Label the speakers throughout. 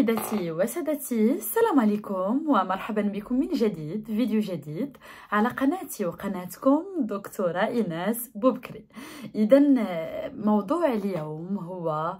Speaker 1: سيداتي وسادتي، السلام عليكم ومرحبا بكم من جديد، فيديو جديد على قناتي وقناتكم دكتورة إيناس بوبكري. إذا موضوع اليوم هو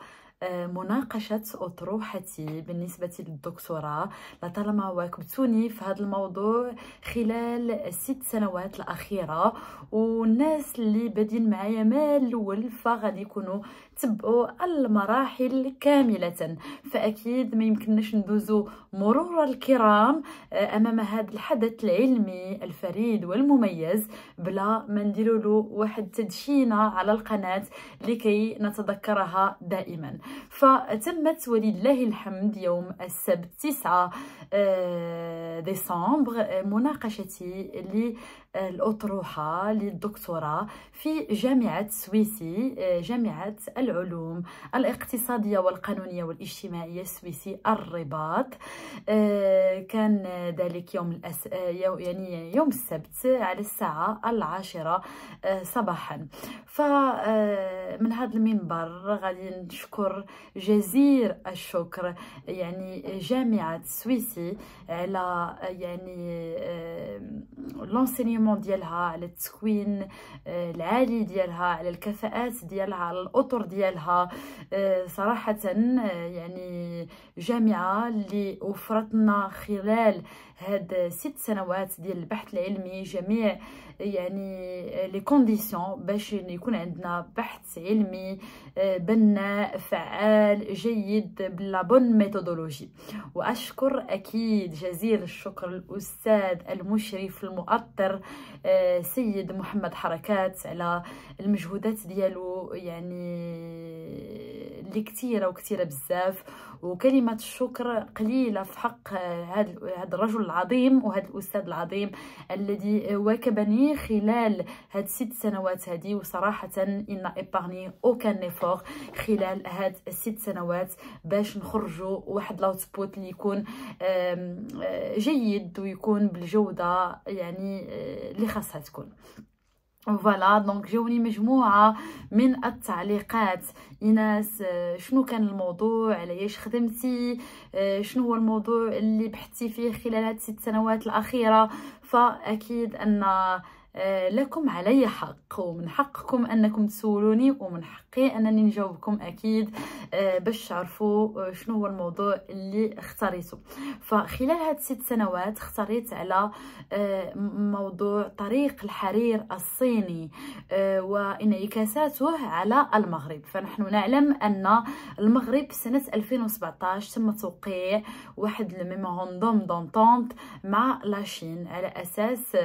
Speaker 1: مناقشة أطروحتي بالنسبة للدكتوراه، لطالما واكبتوني في هذا الموضوع خلال ال6 سنوات الأخيرة، والناس اللي بادين معايا من الأول فغادي يكونوا تبعوا المراحل كاملة، فأكيد ما يمكنناش ندوزو مرور الكرام أمام هذا الحدث العلمي الفريد والمميز بلا ما نديروا له واحد تدشينة على القناة لكي نتذكرها دائما. فتمت ولله الحمد يوم السبت 9 ديسمبر مناقشتي للأطروحة للدكتوراه في جامعة سويسي، جامعة العلوم الاقتصادية والقانونية والاجتماعية السويسي الرباط. كان ذلك يوم السبت على الساعة 10 صباحا. فمن هذا المنبر غادي نشكر جزير الشكر جامعة سويسي على لونسينيومون ديالها، على التكوين العالي ديالها، على الكفاءات ديالها، على الاطر ديالها. صراحه جامعه اللي وفرتنا خلال هاد 6 سنوات ديال البحث العلمي جميع لي كونديسيون باش يكون عندنا بحث علمي بناء فعال جيد بلا بون ميثودولوجي. واشكر اكيد جزيل الشكر الاستاذ المشرف المؤطر سيد محمد حركات على المجهودات ديالو اللي كثيره بزاف، وكلمه الشكر قليله في حق هذا الرجل العظيم وهذا الاستاذ العظيم الذي واكبني خلال هاد 6 سنوات هذه. وصراحه ان ايبارني اوكان ايفور خلال هاد 6 سنوات باش نخرجوا واحد لاوتبوت اللي يكون جيد ويكون بالجوده اللي خاصها تكون. فوالا دونك جاوني مجموعه من التعليقات. ايناس، شنو كان الموضوع؟ على ايش خدمتي؟ شنو هو الموضوع اللي بحثتي فيه خلال هاد 6 سنوات الاخيره؟ فاكيد ان لكم علي حق، ومن حقكم انكم تسولوني، ومن حقي انني نجاوبكم اكيد باش تعرفوا شنو هو الموضوع اللي اختاريته. فخلال هاد 6 سنوات اختاريت على موضوع طريق الحرير الصيني وانعكاساته على المغرب. فنحن نعلم ان المغرب سنه 2017 تم توقيع واحد الميموراندوم دونتونت مع لاشين على اساس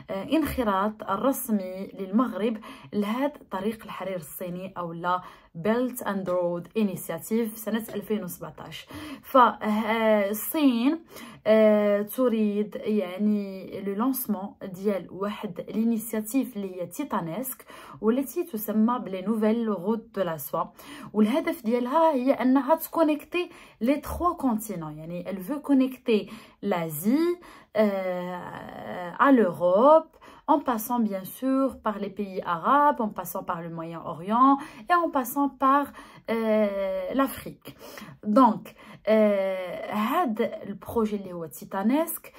Speaker 1: انخراط الرسمي للمغرب لهذا طريق الحرير الصيني او لا Belt and Road Initiative سنة 2017. فالصين تريد لو لونسمون ديال واحد الانيسياتيف اللي هي تيتانيسك، والتي تسمى بلي نوفيل روت دو لا سوا. والهدف ديالها هي انها تكونيكتي لي 3 كونتينون، elle veut connecter l'Asie à l'Europe, en passant bien sûr par les pays arabes, en passant par le Moyen-Orient et en passant par l'Afrique. Donc هذا البروجي اللي هو تيتانيسك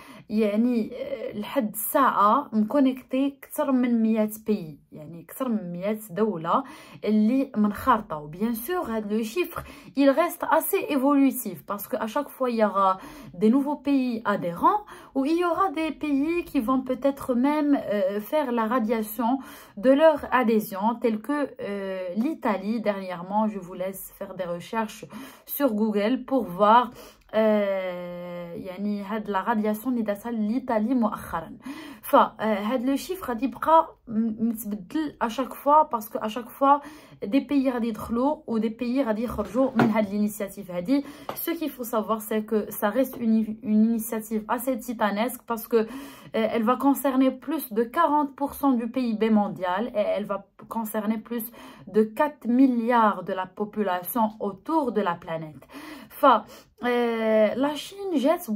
Speaker 1: لحد الساعه مكونيكتي اكثر من 100 بي، اكثر من 100 دوله اللي منخرطه. وبيان سور هذا لو شيفر il reste assez évolutif parce que à chaque fois il y aura des nouveaux pays adhérents ou il y aura des pays qui vont peut-être même faire la radiation de leur adhésion, telle que l'Italie dernièrement. Je vous laisse faire des recherches sur Google pour voir هاد لا رادياسيون اللي دارتها لإيطالي مؤخرا. فهاد لو شيفر غادي يبقى متبدل اشاك فوا باسكو اشاك فوا دي بيي غادي يدخلوا ودي بيي غادي يخرجوا من هاد الانيسياتيف هادي. سو كي فو سافوار سي كو سا ريست اون انيسياتيف اسي تيتانيسك باسكو elle va concerner plus de 40% du PIB mondial et elle va concerner plus de 4 milliards de la population autour de la planète. la Chine jette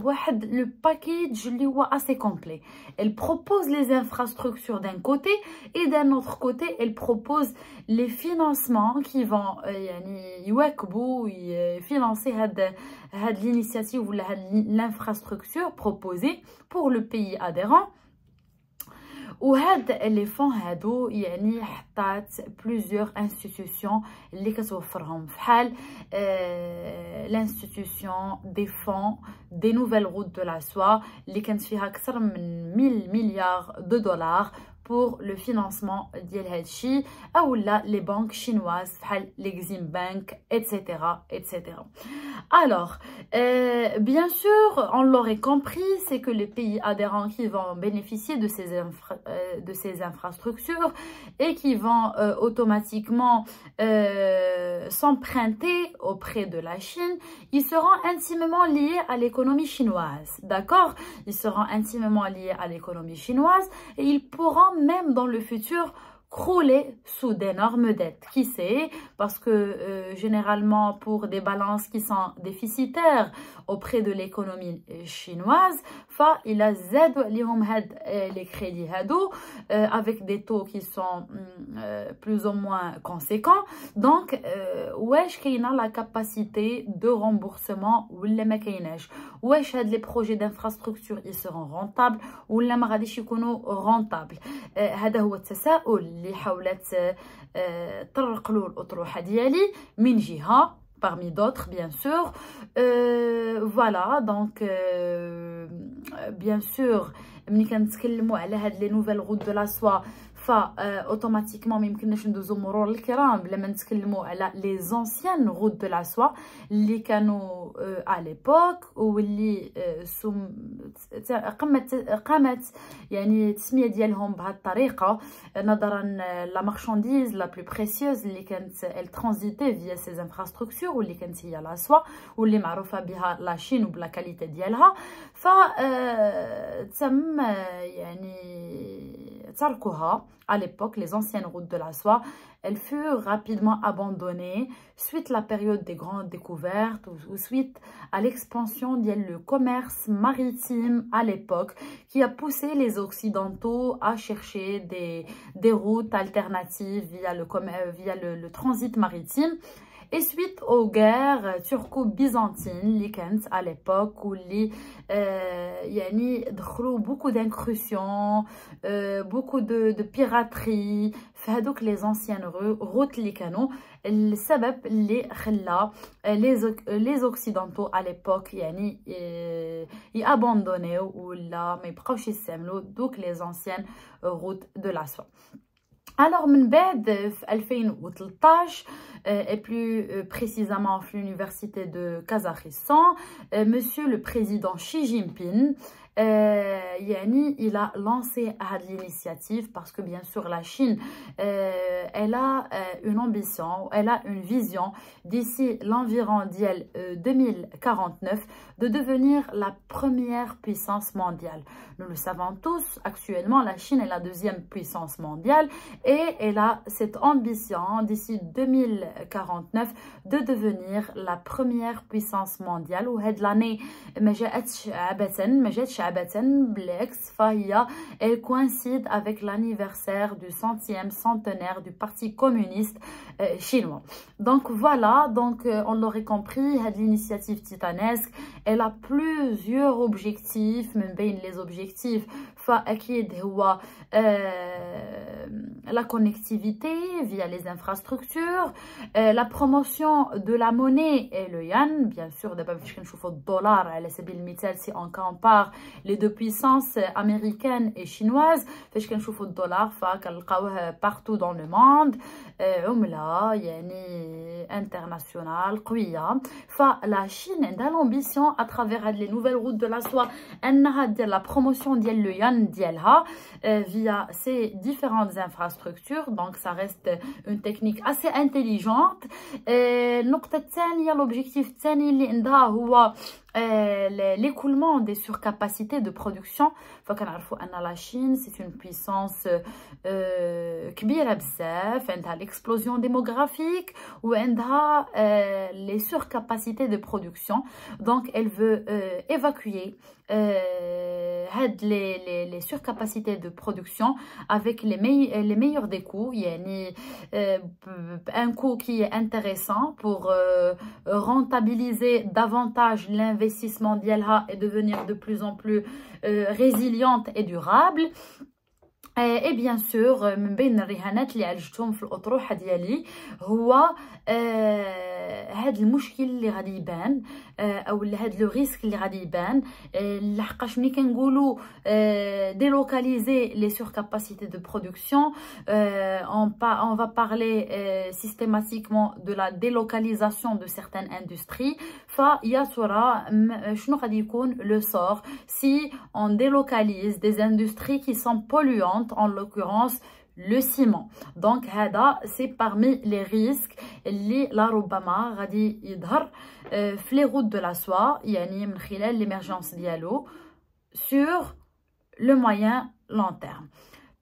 Speaker 1: le package assez complet. Elle propose les infrastructures d'un côté et d'un autre côté, elle propose les financements qui vont financer l'initiative ou l'infrastructure proposée pour le pays adhérent. وهاد les fonds هادو حطات plusieurs institutions اللي كتوفرهم بحال l'institution des fonds des nouvelles routes de la soie اللي كانت فيها أكثر من 1000 مليار دولار pour le financement ديال هادشي ou les banques chinoises بحال l'Exim Bank, etc. Alors, bien sûr, on l'aurait compris, c'est que les pays adhérents qui vont bénéficier de ces infrastructures et qui vont automatiquement s'emprunter auprès de la Chine, ils seront intimement liés à l'économie chinoise, d'accord? Ils seront intimement liés à l'économie chinoise et ils pourront même dans le futur crouler sous d'énormes dettes. Qui sait? Parce que généralement pour des balances qui sont déficitaires auprès de l'économie chinoise, il a les crédits avec des taux qui sont plus ou moins conséquents. Donc, wesh kayna la capacité de remboursement ou la kaynash. Wesh les projets d'infrastructure ils seront rentables ou la ma غاديش يكونوا rentables. هذا هو التساؤل اللي حاولت طرق له الأطروحة ديالي من جهة parmi d'autres bien sûr. Voilà donc bien sûr ملي كنتكلموا على هاد لي نوفيل روت دو لا سوا اوتوماتيكمون ما يمكنناش ندوزو مرور الكرام بلا ما نتكلموا على لي زونسيان روت دو لا سوا اللي كانوا على ليبوك واللي قامت يعني التسميه ديالهم بهذه الطريقه نظرا لا مارشانديز لا بلو بريسيوز اللي كانت الترانزيتي فيا سي انفراستركتور واللي كانت هي لا سوا واللي معروفه بها لا شين وبلا كاليتي ديالها ف تم يعني تركها. À l'époque, les anciennes routes de la soie, elles furent rapidement abandonnées suite à la période des grandes découvertes ou suite à l'expansion du commerce maritime à l'époque qui a poussé les Occidentaux à chercher des routes alternatives via le transit maritime. Et suite aux guerres turco-byzantines اللي كانت à l'époque واللي يعني دخلوا beaucoup d'incursions, beaucoup de piraterie في هذوك les anciennes routes اللي كانوا السبب اللي خلى les occidentaux à l'époque يعني ياباندونيو ولا ما يبقاوش يستعملوا دوك les anciennes routes de la soie. Alors, من بعد في 2013 et plus précisément à l'université de Kazakhstan, monsieur le président Xi Jinping il a lancé l'initiative parce que bien sûr la Chine elle a une ambition, elle a une vision d'ici l'environ 2049 de devenir la première puissance mondiale. Nous le savons tous, actuellement la Chine est la deuxième puissance mondiale et elle a cette ambition d'ici 2049 de devenir la première puissance mondiale. و هاد l'année ما جاتش elle coïncide avec l'anniversaire du 100e centenaire du Parti communiste chinois. Donc voilà, donc on l'aurait compris, l'initiative titanesque, elle a plusieurs objectifs, même bien les objectifs, la connectivité via les infrastructures, la promotion de la monnaie et le yuan, bien sûr, d'abord je vais le dollar, si on compare les deux puissances américaines et chinoises, فاش كنشوفوا الدولار فكنلقاوه partout dans le monde, عملة يعني internationale قوية. فلا Chine عندها l'ambition à travers les nouvelles routes de la soie انها دير la promotion ديال le yuan ديالها via ces différentes infrastructures. Donc ça reste une technique assez intelligente. النقطة الثانية l'objectif الثاني اللي عندها هو l'écoulement des surcapacités de production. فكنعرفوا أن la Chine c'est une puissance كبيرة بزاف, عندها l'explosion démographique وعندها les surcapacités de production. Donc elle veut évacuer les surcapacités de production avec les meilleurs des coûts, يعني un coût qui est intéressant pour rentabiliser davantage l'investissement ديالها et devenir de plus en plus résiliente et durable. Et bien sûr من بين الرهانات اللي عالجتهم في الأطروحة ديالي هو هاد المشكل اللي غادي يبان او هاد لو ريسك اللي غادي يبان لحقاش ملي كنقولوا délocaliser les surcapacités de production, on va parler systématiquement de la délocalisation de certaines industries. فيا ترى شنو غادي يكون le sort si on délocalise des industries qui sont polluantes, en l'occurrence le ciment. Donc هذا c'est parmi les risques اللي لربما غادي يظهر في les routes de la soie, يعني من خلال l'émergence ديالو sur le moyen long terme.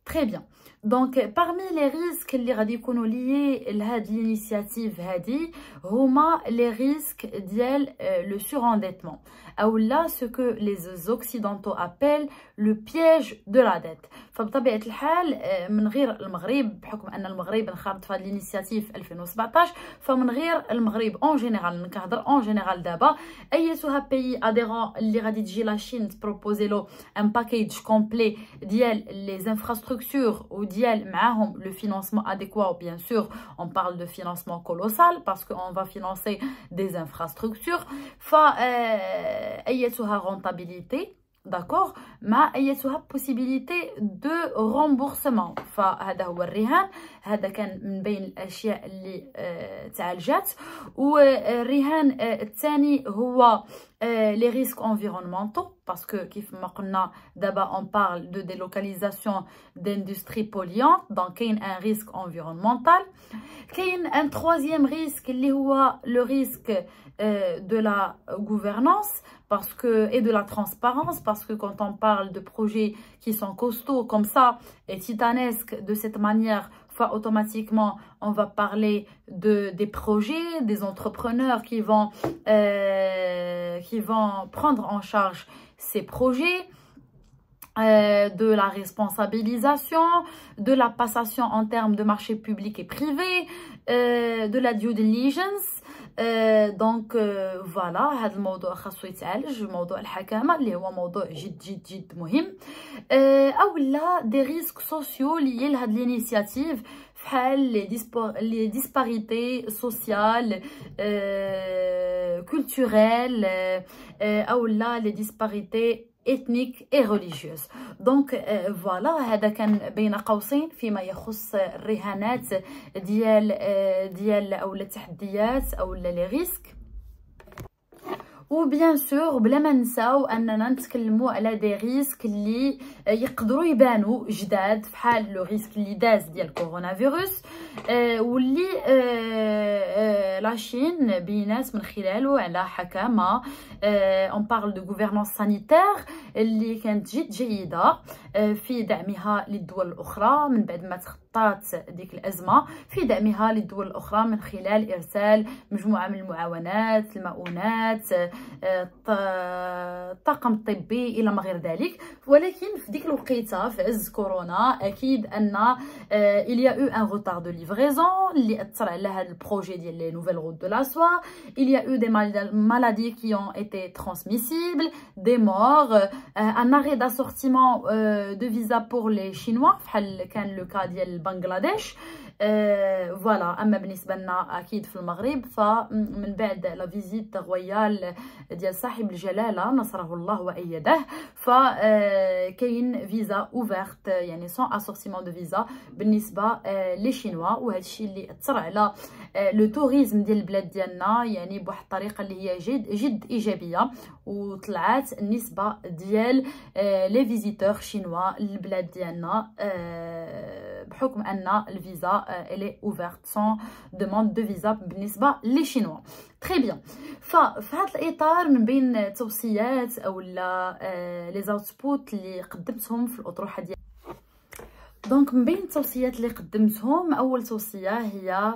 Speaker 1: Très bien. Donc parmi les risques اللي غادي يكونوا liés لهاد l'initiative هادي هما les risques ديال le surendettement ou là ce que les occidentaux appellent le piège de la dette. فبطبيعة الحال من غير المغرب بحكم ان المغرب انخرط في هاد l'initiative 2017 فمن غير المغرب en général نكهضر en général دابا ايتها pays adhérent اللي غادي تجي لا شين تبروبوزي له un package complet ديال les infrastructures ou ديال معاهم le financement adéquat. Bien sûr on parle de financement colossal parce qu'on va financer des infrastructures. أيتها rentabilité, d'accord, مع أيتها possibilité de remboursement. فهذا هو الرهان, هذا كان من بين الأشياء اللي تعالجات. والرهان الثاني هو les risques environnementaux, parce que كيف ما قلنا دابا on parle de délocalisation d'industries polluantes, donc كاين un risque environnemental. كاين un troisième risque اللي هو le risque de la gouvernance parce que, et de la transparence, parce que quand on parle de projets qui sont costauds comme ça et titanesques de cette manière, automatiquement on va parler des projets, des entrepreneurs qui vont prendre en charge ces projets, de la responsabilisation, de la passation en termes de marché public et privé, de la due diligence. دونك فوالا هذا الموضوع خاصو يتعالج. موضوع الحكامه اللي هو موضوع جد جد جد مهم. اولا دي ريسك سوسيو لي لهاد لينيسياتيف بحال لي ديسباريتي سوسيال كولتوريل اولا لي ديسباريتي ethnique et religieuse. Donc voilà, هذا كان بين قوسين فيما يخص الرهانات ديال او التحديات او لي ريسك. وبيان سور بلا ما نساو اننا نتكلموا على دي ريسك اللي يقدروا يبانوا جداد بحال لو ريسك اللي داز ديال كورونا فيروس واللي لاشين بينات من خلاله على حكامه اون بارل دو غوفرنانس سانيتير اللي كانت جد جيده في دعمها للدول الاخرى من بعد ما تخطات ديك الازمه، في دعمها للدول الاخرى من خلال ارسال مجموعه من المعاونات، المؤونات، الطاقم الطبي الى ما غير ذلك. ولكن في ديك الوقيته في عز كورونا اكيد ان il y a eu un retard de livraison اللي اثر على هذا البروجي ديال لي نوفيل روت دو لا سوا. il y a eu des maladies qui ont été transmissibles, des morts, un arrêt d'assortiment de visa pour les chinois بحال كان لو كا ديال بنغلاديش. فوالا. اما بالنسبه لنا اكيد في المغرب فمن بعد لا فيزيت رويال ديال صاحب الجلاله نصره الله وايده فكاين فيزا اوفرت يعني سون اسورتيمون دو فيزا بالنسبه لي شينوا، وهذا الشيء اللي اثر على لو توريزم ديال البلاد ديالنا يعني بواحد الطريقه اللي هي جد ايجابيه، وطلعات النسبه ديال لي فيزيتور شينوا للبلاد ديالنا بحكم أن الفيزا elle est ouverte sans demande de visa بالنسبة للشينوا. تري بيان. ففي هذا الإطار من بين التوصيات أو لي زاوتبوت اللي قدمتهم في الأطروحة ديالي. دونك من بين التوصيات اللي قدمتهم أول توصية هي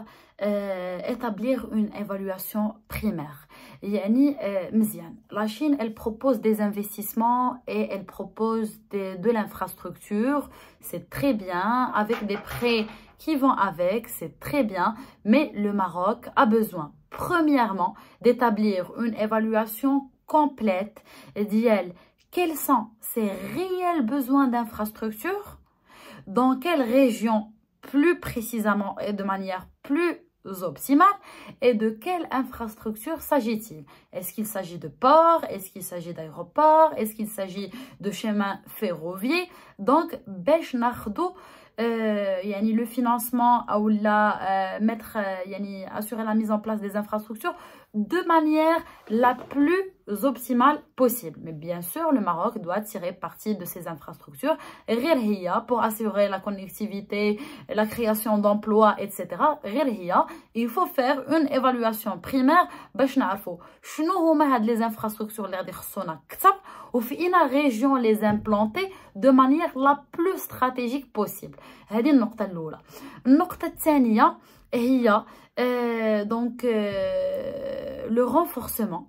Speaker 1: établir une évaluation primaire. يعني مزيان la Chine elle propose des investissements et elle propose de l'infrastructure, c'est très bien, avec des prêts qui vont avec, c'est très bien, mais le Maroc a besoin premièrement d'établir une évaluation complète d'elle quels sont ses réels besoins d'infrastructure, dans quelle région plus précisément et de manière plus optimale, et de quelle infrastructure s'agit-il? Est-ce qu'il s'agit de ports? Est-ce qu'il s'agit d'aéroports? Est-ce qu'il s'agit de chemins ferroviaires? Donc, باش ناخدو يعني le financement ou la mettre يعني assurer la mise en place des infrastructures de manière la plus optimale possible. Mais bien sûr, le Maroc doit tirer parti de ces infrastructures pour assurer la connectivité, la création d'emplois, etc. Il faut faire une évaluation primaire باش نعرفوا شنو هما هاد les infrastructures اللي غادي يخصونا كثر وفي اين région les implanter de manière la plus stratégique possible. هذه النقطة الأولى. النقطة الثانية هي donc le renforcement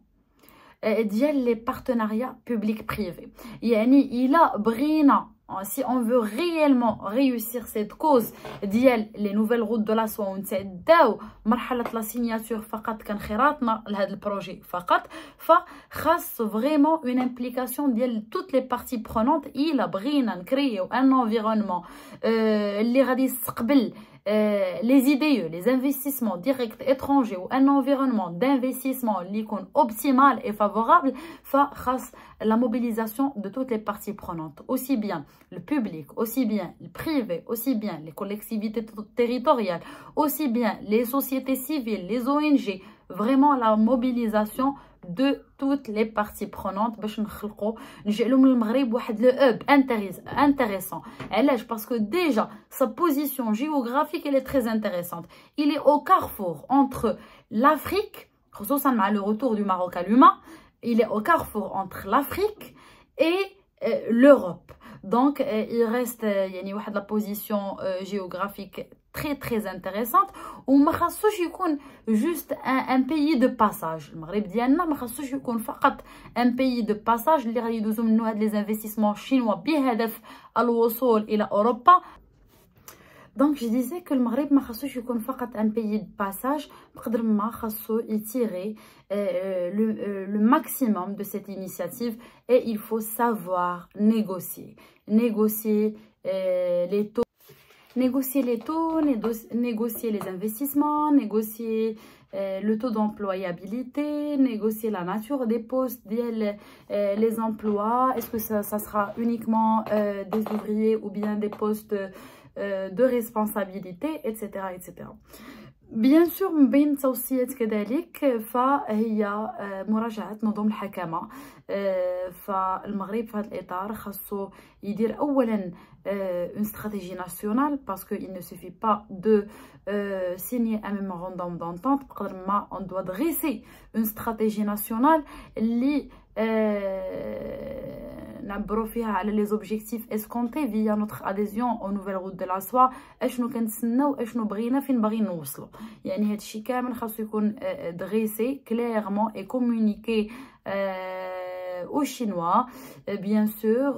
Speaker 1: ديال les partenariats publics-privés. يعني إلا بغينا si on veut réellement réussir cette cause ديال les nouvelles routes de la soie ونتعداو مرحلة لا signature فقط كانخراطنا لهذا البروجي فقط فخاص vraiment une implication ديال toutes les parties prenantes إلا بغينا نكريو un environnement اللي غادي يستقبل les IDE, les investissements directs étrangers ou un environnement d'investissement optimal et favorable, face la mobilisation de toutes les parties prenantes, aussi bien le public, aussi bien le privé, aussi bien les collectivités territoriales, aussi bien les sociétés civiles, les ONG, vraiment la mobilisation de toutes les parties prenantes باش نخلقوا نجعلوا من المغرب واحد لو hub intéressant. علاش parce que déjà sa position géographique elle est très intéressante. Il est au carrefour entre l'Afrique, خصوصا مع le retour du Maroc à l'humain, il est au carrefour entre l'Afrique et l'Europe. Donc il reste يعني واحد la position géographique très intéressante وما خاصوش يكون juste un pays de passage. المغرب ديالنا ما خاصوش يكون فقط un pays de passage اللي غادي يدوزو منه هاد les investissements chinois بهدف الوصول إلى أوروبا. Donc je disais que le Maghreb ما خاصوش يكون فقط un pays de passage بقدر ما خاصو يتيري le maximum de cette initiative et il faut savoir négocier les taux. Négocier les taux, négocier les investissements, négocier le taux d'employabilité, négocier la nature des postes, les emplois. Est-ce que ça sera uniquement des ouvriers ou bien des postes de responsabilité, etc. etc. Bien sûr من بين التوصيات كذلك فهي مراجعة نظم الحكامة. فالمغرب في هذا الإطار خاصو يدير أولا une stratégie nationale parce qu'il ne suffit pas de signer un mémorandum d'entente. On doit dresser une stratégie nationale اللي نعبروا فيها على les objectifs escomptés via notre adhésion aux nouvelles routes de la soie. اشنو كنتسناو اشنو بغينا فين باغيين نوصلوا. يعني هادشي كامل خاصو يكون dressé clairement et communiqué aux Chinois, bien sûr,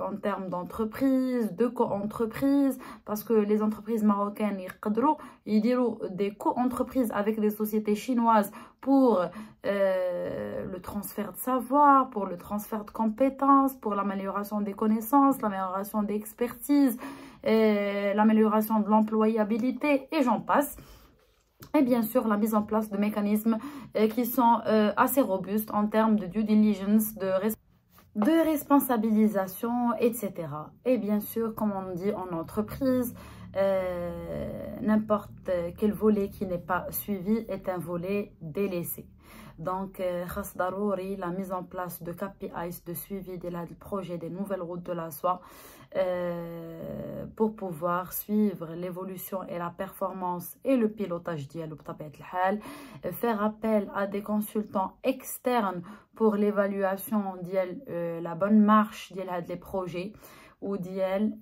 Speaker 1: en termes d'entreprise, de co-entreprise, parce que les entreprises marocaines, ils diront des co-entreprises avec des sociétés chinoises pour le transfert de savoir, pour le transfert de compétences, pour l'amélioration des connaissances, l'amélioration des expertises, l'amélioration de l'employabilité, et j'en passe. Et bien sûr, la mise en place de mécanismes qui sont assez robustes en termes de due diligence, de responsabilisation, etc. Et bien sûr, comme on dit en entreprise, n'importe quel volet qui n'est pas suivi est un volet délaissé. Donc, khas darouri la mise en place de KPIs de suivi de la projet des nouvelles routes de la soie pour pouvoir suivre l'évolution et la performance et le pilotage ديالو بطبيعة الحال. Faire appel à des consultants externes pour l'évaluation ديال la bonne marche ديال هاد les projets ou ديال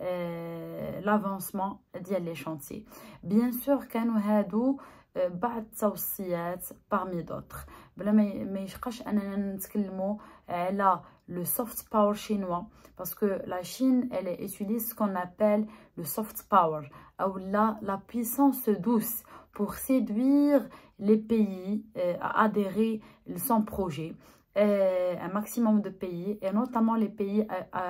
Speaker 1: l'avancement ديال les chantiers. Bien sûr كانوا هادو بعض التوصيات parmi d'autres. بلا ما يشقاش اننا نتكلموا على le soft power chinois parce que la Chine elle utilise ce qu'on appelle le soft power ou la puissance douce pour séduire les pays à adhérer à son projet. Un maximum de pays et notamment les pays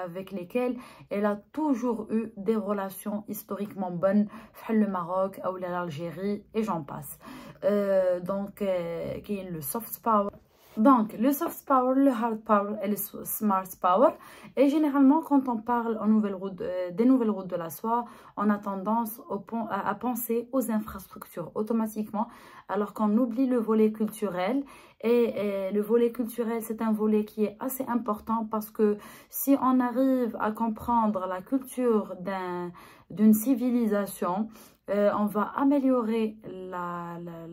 Speaker 1: avec lesquels elle a toujours eu des relations historiquement bonnes, le Maroc ou l'Algérie et j'en passe. Donc qui est le soft power. Donc, le soft power, le hard power et le smart power. Et généralement, quand on parle des nouvelles routes de la soie, on a tendance à penser aux infrastructures automatiquement, alors qu'on oublie le volet culturel. Et le volet culturel, c'est un volet qui est assez important parce que si on arrive à comprendre la culture d'une civilisation, on va améliorer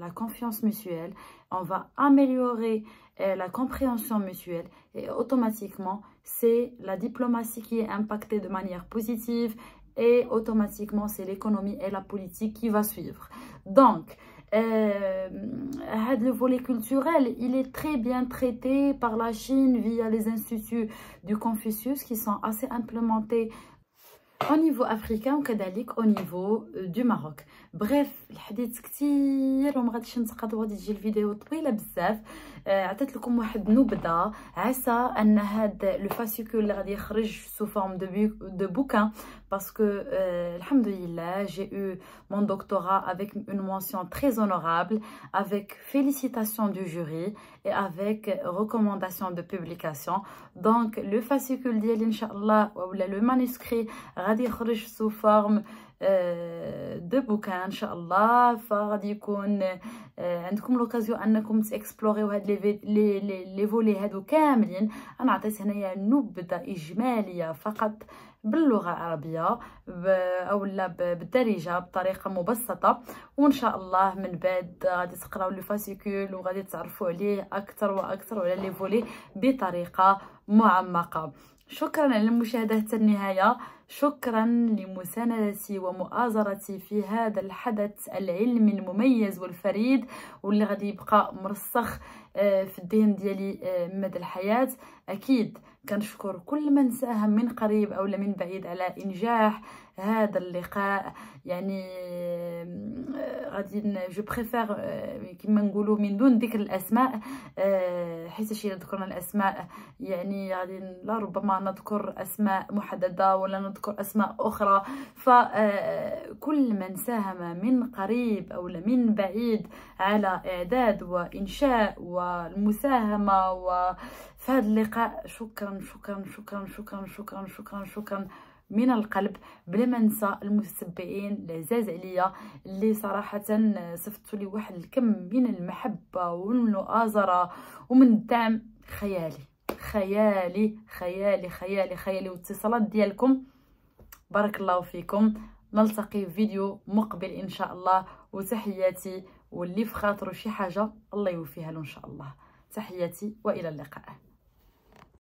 Speaker 1: la confiance mutuelle, on va améliorer la compréhension mutuelle et automatiquement c'est la diplomatie qui est impactée de manière positive et automatiquement c'est l'économie et la politique qui va suivre. Donc le volet culturel il est très bien traité par la Chine via les instituts du Confucius qui sont assez implémentés au niveau africain وكذلك au niveau du Maroc. بريف الحديث كثير وما غاديش نتقاطع وغادي تجي الفيديو طويله بزاف. عطيت لكم واحد نبذه عسى ان هذا لو فاسيكول اللي غادي يخرج سو فورم دو بوكان باسكو الحمد لله j'ai eu mon doctorat avec une mention très honorable avec félicitations du jury et avec recommandation de publication. Donc le fascicule ديالي ان شاء الله ولا le manuscrit غادي يخرج سو فورم دو بوكان ان شاء الله. فغادي يكون عندكم لوكازيون انكم تاكسبلوريو هاد لي فولي هادو كاملين. انا عطيت هنايا نبذه اجماليه فقط باللغه العربيه اولا بالدارجه بطريقه مبسطه وان شاء الله من بعد غادي تقراو لو فاسيكول وغادي تعرفوا عليه اكثر واكثر وعلى لي فولي بطريقه معمقه. شكرا على المشاهدة حتى النهاية. شكرا لمساندتي ومؤازرتي في هذا الحدث العلمي المميز والفريد واللي غادي يبقى مرسخ في الذهن ديالي مدى الحياة. أكيد كنشكر كل من ساهم من قريب أو من بعيد على إنجاح هذا اللقاء. يعني غادي جو بريفير كما نقولوا من دون ذكر الاسماء حيت الا ذكرنا الاسماء يعني غادي لربما نذكر اسماء محدده ولا نذكر اسماء اخرى. فكل من ساهم من قريب او من بعيد على اعداد وانشاء والمساهمه وفي هذا اللقاء شكرا شكرا شكرا شكرا شكرا شكرا شكرا من القلب. بلا ما ننسى المتتبعين العزاز عليا اللي صراحه صفتوا لي واحد الكم من المحبه والمؤازره ومن الدعم خيالي خيالي خيالي خيالي خيالي واتصالات ديالكم. بارك الله فيكم. نلتقي في فيديو مقبل ان شاء الله. وتحياتي واللي في خاطره شي حاجه الله يوفيها له ان شاء الله. تحياتي والى اللقاء.